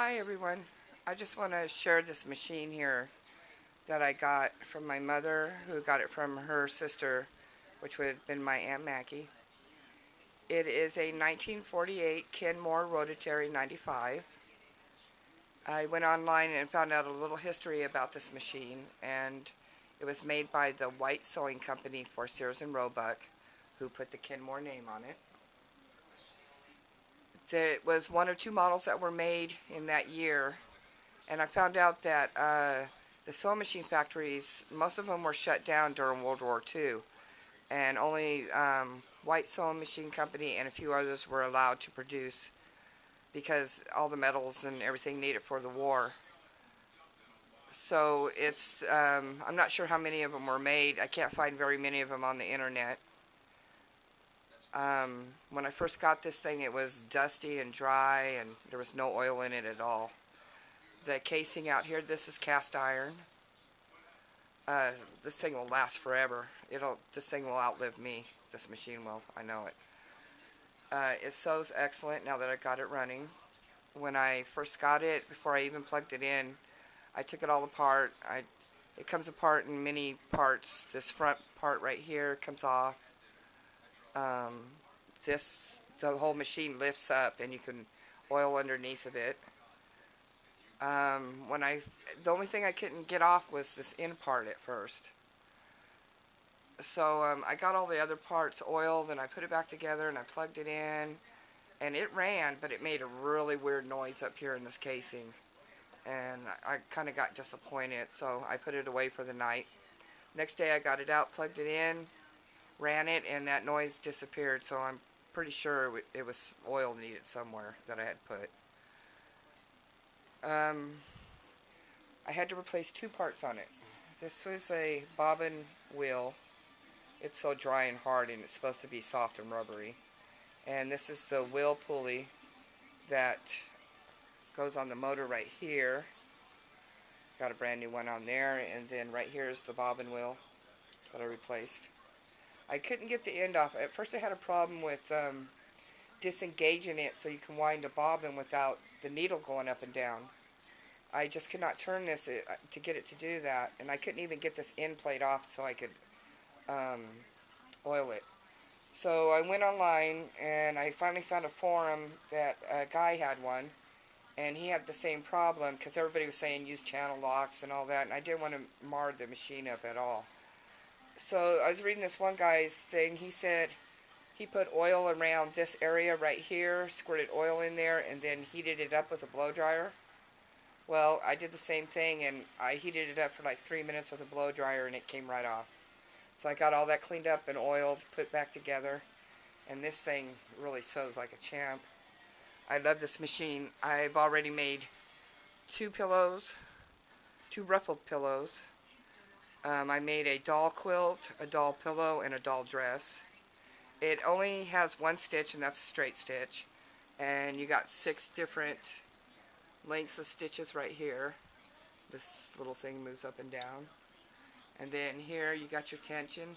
Hi everyone. I just want to share this machine here that I got from my mother, who got it from her sister, which would have been my Aunt Maggie. It is a 1948 Kenmore Rotary 95. I went online and found out a little history about this machine, and it was made by the White Sewing Company for Sears and Roebuck, who put the Kenmore name on it. There was one or two models that were made in that year, and I found out that the sewing machine factories, most of them were shut down during World War II, and only White Sewing Machine Company and a few others were allowed to produce because all the metals and everything needed for the war. So I'm not sure how many of them were made. I can't find very many of them on the internet. When I first got this thing, it was dusty and dry, and there was no oil in it at all. The casing out here, this is cast iron. This thing will last forever. This thing will outlive me. This machine will. I know it. It sews excellent now that I got it running. When I first got it, before I even plugged it in, I took it all apart. It comes apart in many parts. This front part right here comes off. The whole machine lifts up, and you can oil underneath of it. The only thing I couldn't get off was this end part at first. So I got all the other parts oiled, and I put it back together, and I plugged it in, and it ran, but it made a really weird noise up here in this casing, and I kind of got disappointed, so I put it away for the night. Next day I got it out, plugged it in, ran it, and that noise disappeared, so I'm pretty sure it was oil needed somewhere that I had put. I had to replace two parts on it. This was a bobbin wheel. It's so dry and hard, and it's supposed to be soft and rubbery. And this is the wheel pulley that goes on the motor right here. Got a brand new one on there, and then right here is the bobbin wheel that I replaced. I couldn't get the end off. At first I had a problem with disengaging it so you can wind a bobbin without the needle going up and down. I just could not turn this to get it to do that, and I couldn't even get this end plate off so I could oil it. So I went online, and I finally found a forum that a guy had one, and he had the same problem because everybody was saying use channel locks and all that, and I didn't want to mar the machine up at all. So I was reading this one guy's thing. He said he put oil around this area right here, squirted oil in there, and then heated it up with a blow dryer. Well, I did the same thing, and I heated it up for like 3 minutes with a blow dryer, and it came right off. So I got all that cleaned up and oiled, put back together, and this thing really sews like a champ. I love this machine. I've already made two ruffled pillows. I made a doll quilt, a doll pillow, and a doll dress. It only has one stitch, and that's a straight stitch. And you got 6 different lengths of stitches right here. This little thing moves up and down. And then here you got your tension.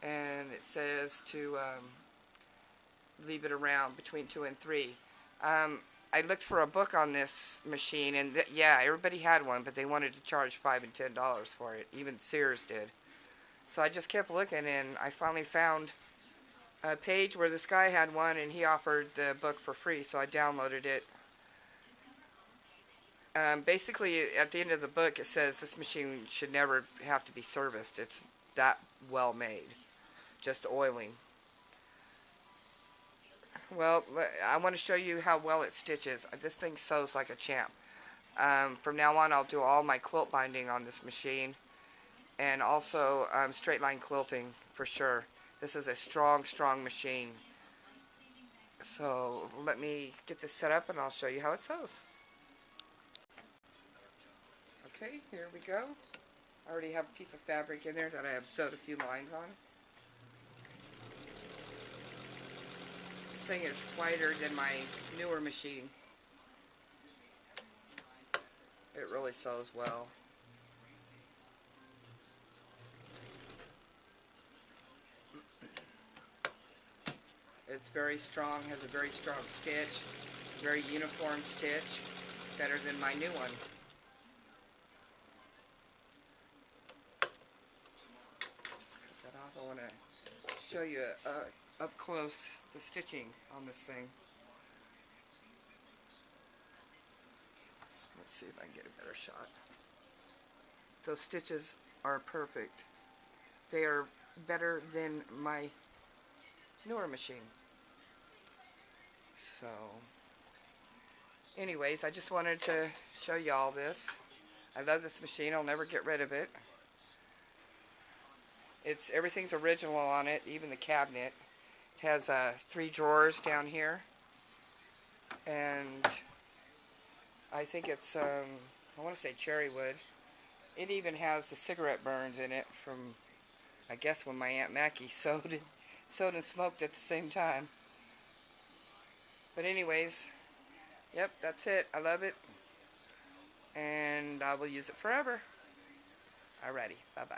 And it says to leave it around between 2 and 3. I looked for a book on this machine, and yeah, everybody had one, but they wanted to charge $5 and $10 for it. Even Sears did. So I just kept looking, and I finally found a page where this guy had one, and he offered the book for free, so I downloaded it. Basically, at the end of the book, it says this machine should never have to be serviced. It's that well made. Just oiling. Well, I want to show you how well it stitches. This thing sews like a champ. From now on, I'll do all my quilt binding on this machine, and also straight line quilting for sure. This is a strong, strong machine. So let me get this set up, and I'll show you how it sews. Okay, here we go. I already have a piece of fabric in there that I have sewed a few lines on. This thing is quieter than my newer machine. It really sews well. It's very strong, has a very strong stitch, very uniform stitch. better than my new one. Cut that off. I want to show you up close the stitching on this thing. Let's see if I can get a better shot. Those stitches are perfect. They are better than my newer machine. So, anyways, I just wanted to show you all this. I love this machine. I'll never get rid of it. Everything's original on it, even the cabinet. It has 3 drawers down here, and I think it's I want to say cherry wood. It even has the cigarette burns in it from, I guess, when my Aunt Mackie sewed and smoked at the same time. But anyways, yep, that's it. I love it, and I will use it forever. Alrighty, bye-bye.